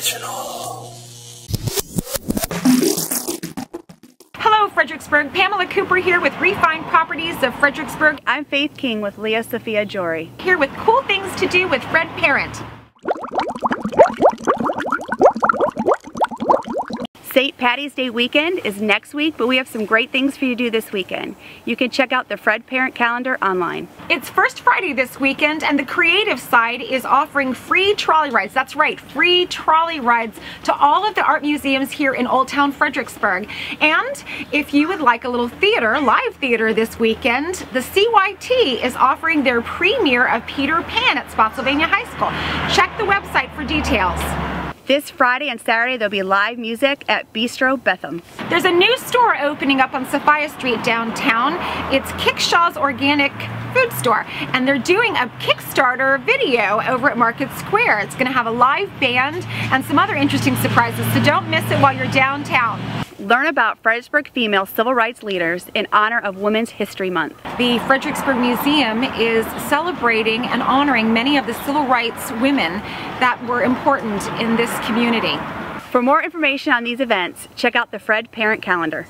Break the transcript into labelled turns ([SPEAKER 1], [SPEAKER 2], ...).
[SPEAKER 1] Original.
[SPEAKER 2] Hello Fredericksburg, Pamela Cooper here with Refined Properties of Fredericksburg.
[SPEAKER 3] I'm Faith King with Leah Sophia Jory.
[SPEAKER 2] Here with cool things to do with Fred Parent.
[SPEAKER 3] St. Patty's Day weekend is next week, but we have some great things for you to do this weekend. You can check out the Fred Parent calendar online.
[SPEAKER 2] It's First Friday this weekend, and the creative side is offering free trolley rides. That's right, free trolley rides to all of the art museums here in Old Town Fredericksburg. And if you would like a little theater, live theater this weekend, the CYT is offering their premiere of Peter Pan at Spotsylvania High School. Check the website for details.
[SPEAKER 3] This Friday and Saturday there'll be live music at Bistro Betham.
[SPEAKER 2] There's a new store opening up on Sophia Street downtown. It's Kickshaw's Organic Food Store, and they're doing a Kickstarter video over at Market Square. It's going to have a live band and some other interesting surprises, so don't miss it while you're downtown.
[SPEAKER 3] Learn about Fredericksburg female civil rights leaders in honor of Women's History Month.
[SPEAKER 2] The Fredericksburg Museum is celebrating and honoring many of the civil rights women that were important in this community.
[SPEAKER 3] For more information on these events, check out the Fred Parent calendar.